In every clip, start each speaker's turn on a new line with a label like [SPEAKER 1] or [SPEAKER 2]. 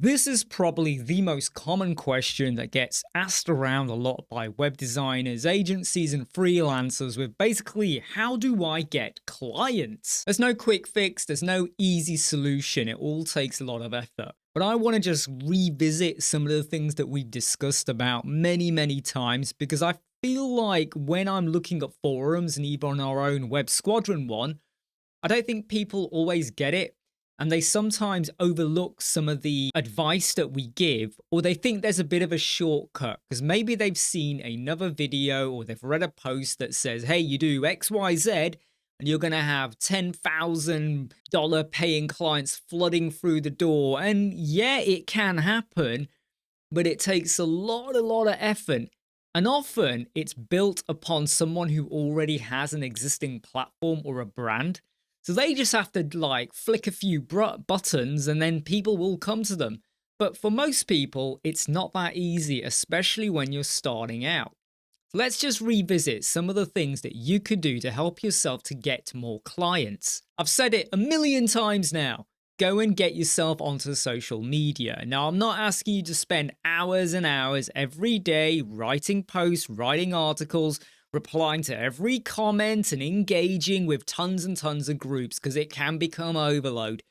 [SPEAKER 1] This is probably the most common question that gets asked around a lot by web designers, agencies, and freelancers with basically, how do I get clients? There's no quick fix, there's no easy solution, it all takes a lot of effort. But I want to just revisit some of the things that we've discussed about many times because I feel like when I'm looking at forums and even on our own Web Squadron one, I don't think people always get it. And they sometimes overlook some of the advice that we give, or they think there's a bit of a shortcut because maybe they've seen another video or they've read a post that says, hey, you do XYZ and you're going to have $10,000 paying clients flooding through the door. And yeah, it can happen, but it takes a lot of effort. And often it's built upon someone who already has an existing platform or a brand. So they just have to like flick a few buttons and then people will come to them. But for most people, it's not that easy, especially when you're starting out. So let's just revisit some of the things that you could do to help yourself to get more clients. I've said it a million times now. Go and get yourself onto social media. Now, I'm not asking you to spend hours and hours every day writing posts, writing articles, replying to every comment and engaging with tons and tons of groups because it can become overload.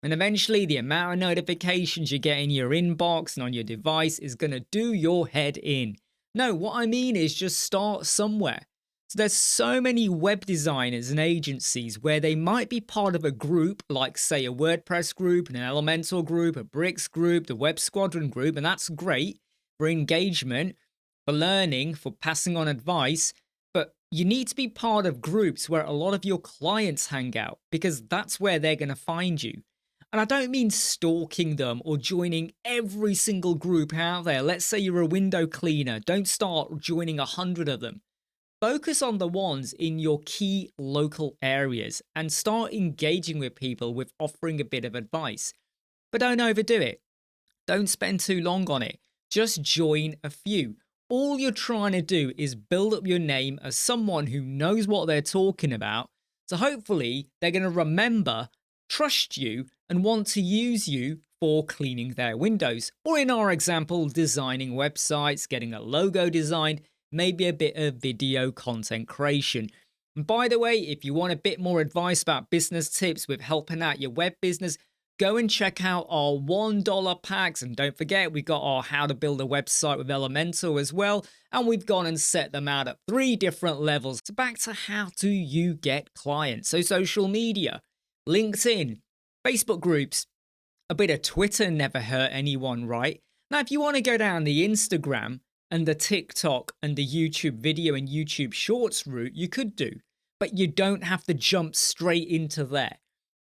[SPEAKER 1] And eventually the amount of notifications you get in your inbox and on your device is going to do your head in. No, what I mean is just start somewhere. So there's so many web designers and agencies where they might be part of a group, like say a WordPress group, an Elementor group, a Bricks group, the Web Squadron group, and that's great for engagement, for learning, for passing on advice. But you need to be part of groups where a lot of your clients hang out because that's where they're going to find you. And I don't mean stalking them or joining every single group out there. Let's say you're a window cleaner. Don't start joining 100 of them. Focus on the ones in your key local areas and start engaging with people with offering a bit of advice. But don't overdo it. Don't spend too long on it. Just join a few. All you're trying to do is build up your name as someone who knows what they're talking about. So hopefully they're going to remember, trust you, and want to use you for cleaning their windows. Or in our example, designing websites, getting a logo designed, maybe a bit of video content creation. And by the way, if you want a bit more advice about business tips with helping out your web business, go and check out our $1 packs. And don't forget, we've got our how to build a website with Elementor as well. And we've gone and set them out at 3 different levels. So back to how do you get clients? So social media, LinkedIn, Facebook groups, a bit of Twitter never hurt anyone, right? Now, if you want to go down the Instagram and the TikTok and the YouTube video and YouTube Shorts route, you could do. But you don't have to jump straight into there.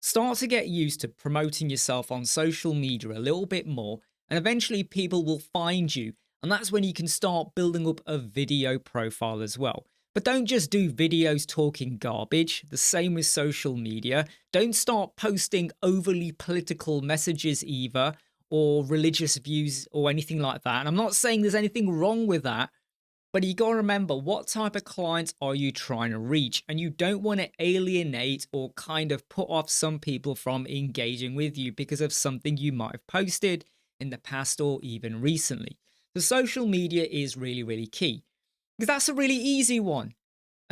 [SPEAKER 1] Start to get used to promoting yourself on social media a little bit more, and eventually people will find you. And that's when you can start building up a video profile as well. But don't just do videos talking garbage. The same with social media. Don't start posting overly political messages either, or religious views or anything like that. And I'm not saying there's anything wrong with that. But you got to remember, what type of clients are you trying to reach? And you don't want to alienate or kind of put off some people from engaging with you because of something you might have posted in the past or even recently. So social media is really key because that's a really easy one.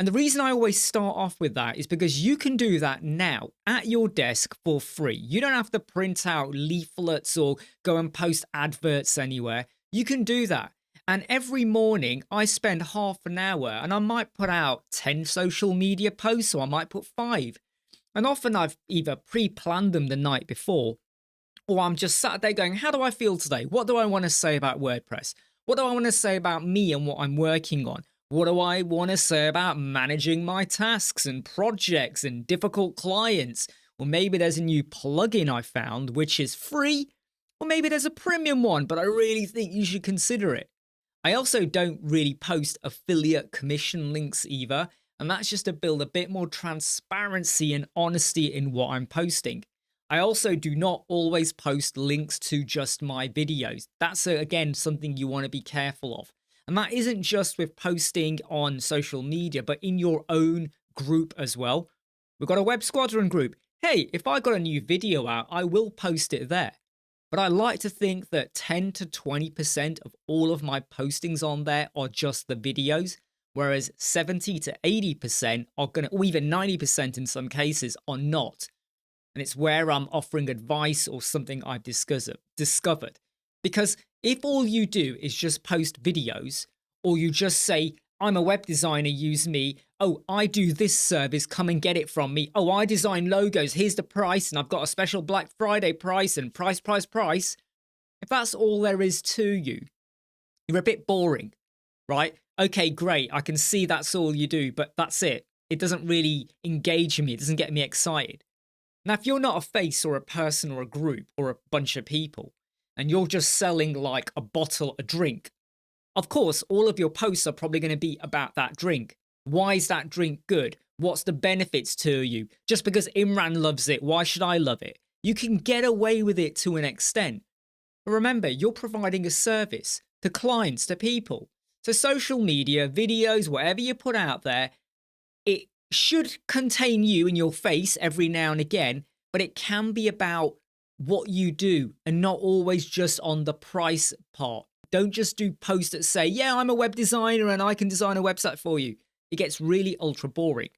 [SPEAKER 1] And the reason I always start off with that is because you can do that now at your desk for free. You don't have to print out leaflets or go and post adverts anywhere. You can do that. And every morning I spend half an hour and I might put out 10 social media posts, or I might put 5. And often I've either pre-planned them the night before, or I'm just sat there going, how do I feel today? What do I want to say about WordPress? What do I want to say about me and what I'm working on? What do I want to say about managing my tasks and projects and difficult clients? Or maybe there's a new plugin I found which is free, or maybe there's a premium one, but I really think you should consider it. I also don't really post affiliate commission links either, and that's just to build a bit more transparency and honesty in what I'm posting. I also do not always post links to just my videos. That's, again, something you want to be careful of. And that isn't just with posting on social media, but in your own group as well. We've got a Web Squadron group. Hey, if I got a new video out, I will post it there. But I like to think that 10 to 20% of all of my postings on there are just the videos, whereas 70 to 80% are going to, or even 90% in some cases, are not. And it's where I'm offering advice or something I've discovered. Because if all you do is just post videos, or you just say, I'm a web designer, use me. Oh, I do this service, come and get it from me. Oh, I design logos, here's the price, and I've got a special Black Friday price and price. If that's all there is to you, you're a bit boring, right? Okay, great, I can see that's all you do, but that's it. It doesn't really engage me, it doesn't get me excited. Now, if you're not a face or a person or a group or a bunch of people, and you're just selling like a bottle, a drink, of course, all of your posts are probably going to be about that drink. Why is that drink good? What's the benefits to you? Just because Imran loves it, why should I love it? You can get away with it to an extent. But remember, you're providing a service to clients, to people. So social media, videos, whatever you put out there, it should contain you in your face every now and again, but it can be about what you do and not always just on the price part. Don't just do posts that say, yeah, I'm a web designer and I can design a website for you. It gets really ultra boring.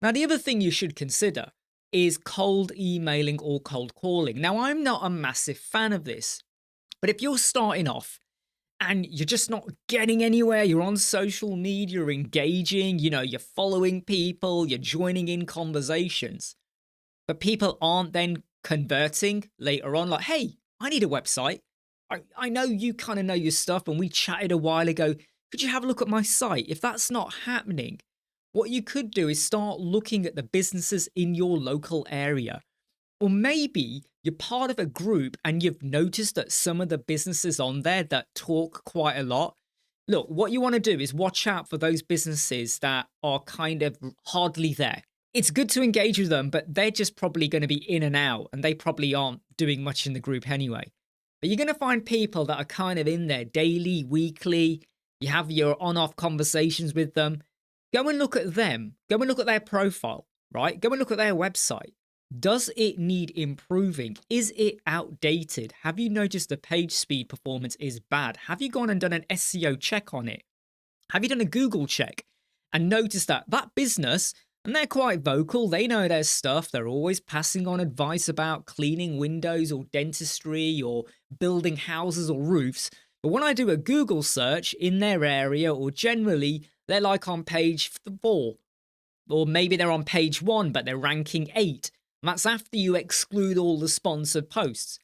[SPEAKER 1] Now, the other thing you should consider is cold emailing or cold calling. Now, I'm not a massive fan of this, but if you're starting off and you're just not getting anywhere, you're on social media, you're engaging, you're following people, you're joining in conversations, but people aren't then converting later on, like, hey, I need a website. I know you kind of know your stuff and we chatted a while ago. Could you have a look at my site? If that's not happening, what you could do is start looking at the businesses in your local area. Or maybe you're part of a group and you've noticed that some of the businesses on there that talk quite a lot. Look, what you want to do is watch out for those businesses that are kind of hardly there. It's good to engage with them, but they're just probably going to be in and out and they probably aren't doing much in the group anyway. But you're going to find people that are kind of in there daily, weekly. You have your on-off conversations with them. Go and look at them. Go and look at their profile, right? Go and look at their website. Does it need improving? Is it outdated? Have you noticed the page speed performance is bad? Have you gone and done an SEO check on it? Have you done a Google check and noticed that business, and they're quite vocal, they know their stuff, they're always passing on advice about cleaning windows or dentistry or building houses or roofs. But when I do a Google search in their area, or generally, they're like on page 4. Or maybe they're on page 1, but they're ranking 8. And that's after you exclude all the sponsored posts.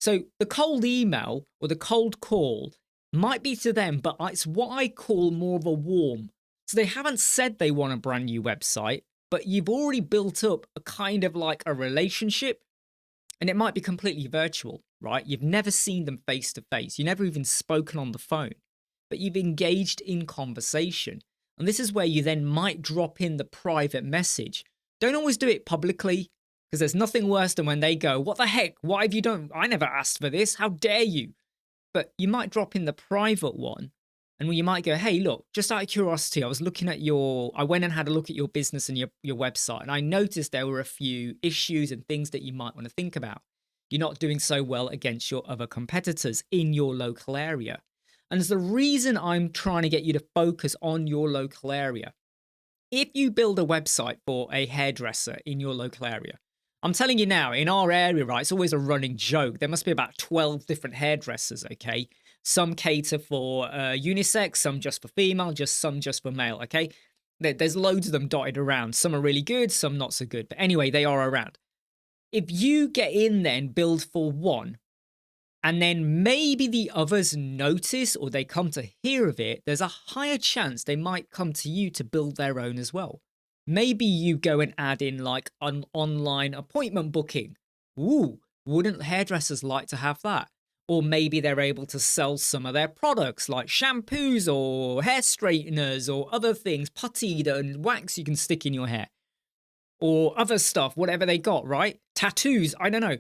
[SPEAKER 1] So the cold email or the cold call might be to them, but it's what I call more of a warm. So they haven't said they want a brand new website, but you've already built up a kind of like a relationship, and it might be completely virtual, right? You've never seen them face to face. You've never even spoken on the phone, but you've engaged in conversation. And this is where you then might drop in the private message. Don't always do it publicly, because there's nothing worse than when they go, what the heck? Why have you done? I never asked for this. How dare you? But you might drop in the private one. And you might go, hey, look, just out of curiosity, I went and had a look at your business and your website, and I noticed there were a few issues and things that you might want to think about. You're not doing so well against your other competitors in your local area. And it's the reason I'm trying to get you to focus on your local area. If you build a website for a hairdresser in your local area, I'm telling you now, in our area, right, it's always a running joke. There must be about 12 different hairdressers, okay? Some cater for unisex, some just for female, some just for male, okay? There's loads of them dotted around. Some are really good, some not so good. But anyway, they are around. If you get in there and build for one, and then maybe the others notice or they come to hear of it, there's a higher chance they might come to you to build their own as well. Maybe you go and add in like an online appointment booking. Ooh, wouldn't hairdressers like to have that? Or maybe they're able to sell some of their products like shampoos or hair straighteners or other things, putty and wax you can stick in your hair. Or other stuff, whatever they got, right? Tattoos, I don't know.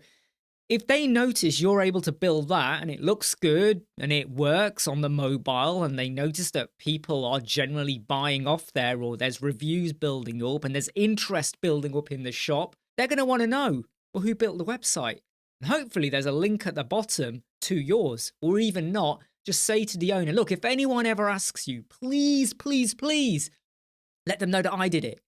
[SPEAKER 1] If they notice you're able to build that and it looks good and it works on the mobile, and they notice that people are generally buying off there, or there's reviews building up and there's interest building up in the shop, they're going to want to know, well, who built the website? And hopefully there's a link at the bottom to yours, or even not, just say to the owner, look, if anyone ever asks you, please, please, please let them know that I did it.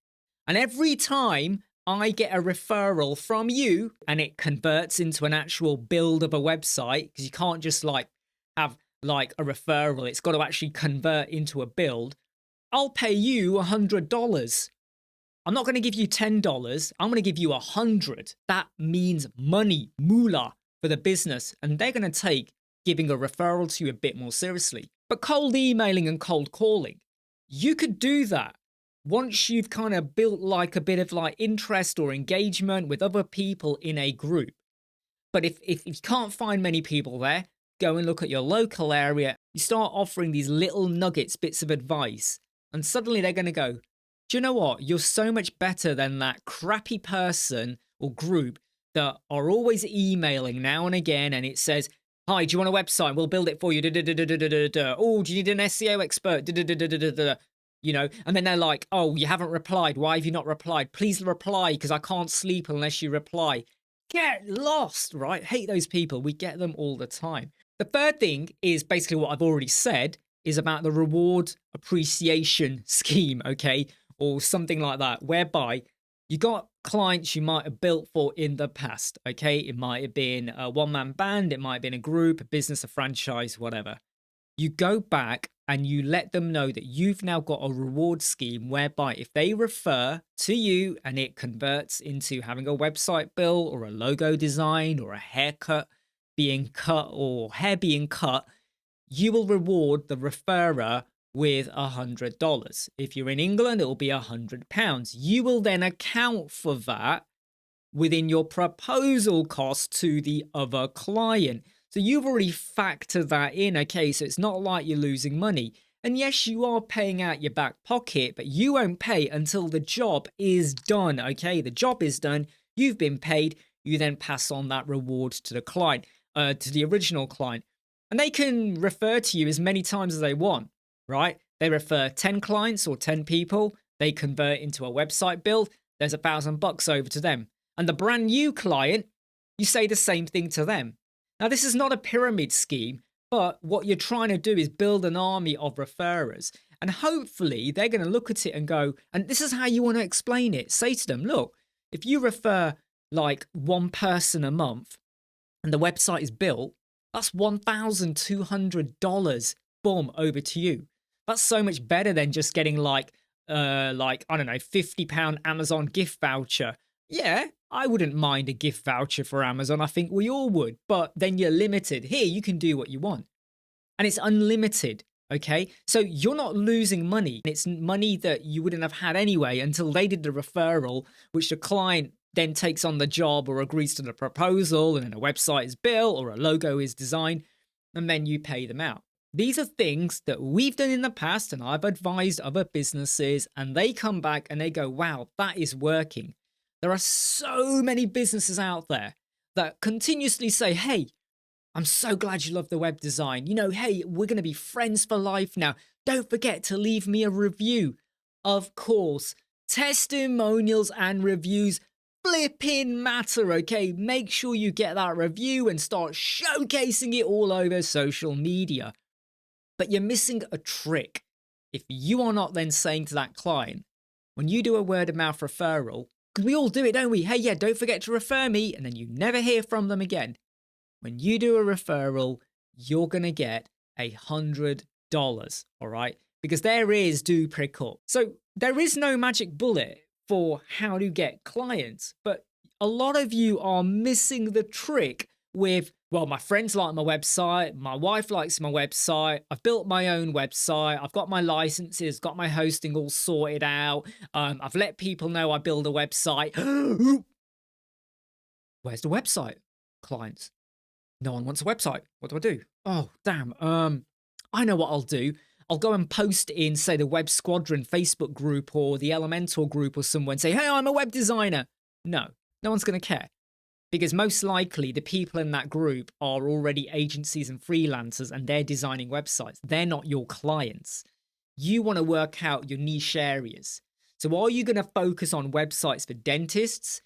[SPEAKER 1] And every time I get a referral from you and it converts into an actual build of a website, because you can't just have like a referral, it's got to actually convert into a build. I'll pay you $100. I'm not going to give you $10. I'm going to give you $100. That means money, moolah for the business. And they're going to take giving a referral to you a bit more seriously. But cold emailing and cold calling, you could do that once you've kind of built like a bit of like interest or engagement with other people in a group. But if you can't find many people there, go and look at your local area. You start offering these little nuggets, bits of advice, and suddenly they're going to go, do you know what? You're so much better than that crappy person or group that are always emailing now and again. And it says, hi, do you want a website? We'll build it for you. Oh, do you need an SEO expert? You know, and then they're like, oh, you haven't replied. Why have you not replied? Please reply, because I can't sleep unless you reply. Get lost, right? Hate those people. We get them all the time. The third thing is basically what I've already said, is about the reward appreciation scheme, okay? Or something like that, whereby you got clients you might have built for in the past, okay? It might have been a one-man band, it might have been a group, a business, a franchise, whatever. You go back and you let them know that you've now got a reward scheme whereby if they refer to you and it converts into having a website built or a logo design or a haircut being cut or hair being cut, you will reward the referrer with $100. If you're in England, it will be £100. You will then account for that within your proposal cost to the other client. So you've already factored that in, okay? So it's not like you're losing money. And yes, you are paying out your back pocket, but you won't pay until the job is done, okay? The job is done, you've been paid, you then pass on that reward to the client, to the original client. And they can refer to you as many times as they want, right? They refer 10 clients or 10 people, they convert into a website build, there's $1,000 over to them. And the brand new client, you say the same thing to them. Now, this is not a pyramid scheme, but what you're trying to do is build an army of referrers. And hopefully they're going to look at it and go, and this is how you want to explain it. Say to them, look, if you refer like one person a month and the website is built, that's $1,200, boom, over to you. That's so much better than just getting like I don't know, £50 Amazon gift voucher. Yeah, I wouldn't mind a gift voucher for Amazon. I think we all would, but then you're limited. Here, you can do what you want. And it's unlimited, okay? So you're not losing money. It's money that you wouldn't have had anyway until they did the referral, which the client then takes on the job or agrees to the proposal, and then a website is built or a logo is designed, and then you pay them out. These are things that we've done in the past, and I've advised other businesses, and they come back and they go, wow, that is working. There are so many businesses out there that continuously say, hey, I'm so glad you love the web design. You know, hey, we're going to be friends for life now. Don't forget to leave me a review. Of course, testimonials and reviews flipping matter, okay? Make sure you get that review and start showcasing it all over social media. But you're missing a trick. If you are not then saying to that client, when you do a word of mouth referral, because we all do it, don't we? Hey, yeah, don't forget to refer me. And then you never hear from them again. When you do a referral, you're going to get $100, all right? Because there is do pick up. So there is no magic bullet for how to get clients. But a lot of you are missing the trick with, well, my friends like my website, my wife likes my website, I've built my own website, I've got my licenses, got my hosting all sorted out, I've let people know I build a website. Where's the website? Clients. No one wants a website. What do I do? Oh, damn. I know what I'll do. I'll go and post in, say, the Web Squadron Facebook group or the Elementor group or somewhere and say, hey, I'm a web designer. No one's going to care. Because most likely the people in that group are already agencies and freelancers and they're designing websites. They're not your clients. You want to work out your niche areas. So are you going to focus on websites for dentists?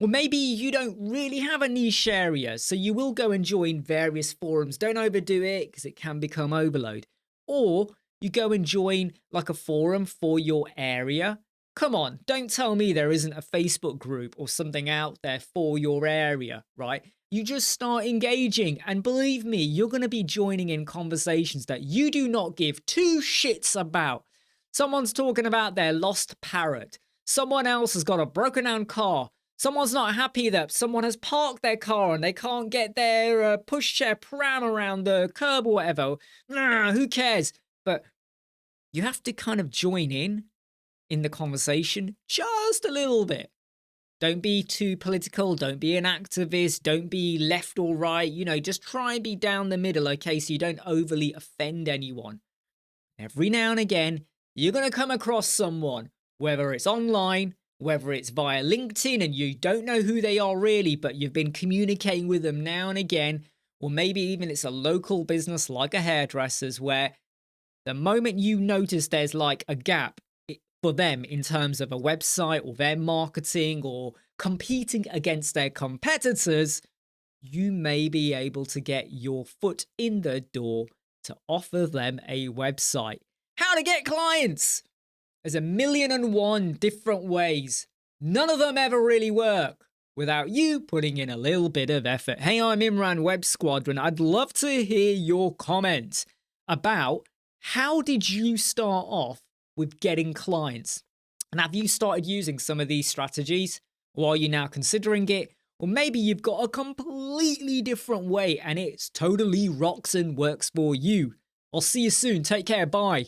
[SPEAKER 1] Or maybe you don't really have a niche area, so you will go and join various forums. Don't overdo it because it can become overload. Or you go and join like a forum for your area. Come on, don't tell me there isn't a Facebook group or something out there for your area, right? You just start engaging, and believe me, you're going to be joining in conversations that you do not give two shits about. Someone's talking about their lost parrot. Someone else has got a broken down car. Someone's not happy that someone has parked their car and they can't get their pushchair pram around the curb or whatever. Nah, who cares? But you have to kind of join in the conversation just a little bit. Don't be too political. Don't be an activist. Don't be left or right. You know, just try and be down the middle, okay, so you don't overly offend anyone. Every now and again, you're going to come across someone, whether it's online, whether it's via LinkedIn and you don't know who they are really, but you've been communicating with them now and again, or maybe even it's a local business like a hairdresser's where the moment you notice there's like a gap for them in terms of a website or their marketing or competing against their competitors, you may be able to get your foot in the door to offer them a website. How to get clients? There's 1,000,001 different ways. None of them ever really work without you putting in a little bit of effort. Hey, I'm Imran, Web Squadron. I'd love to hear your comments about how did you start off with getting clients? And have you started using some of these strategies? Or are you now considering it? Or maybe you've got a completely different way and it's totally rocks and works for you. I'll see you soon. Take care. Bye.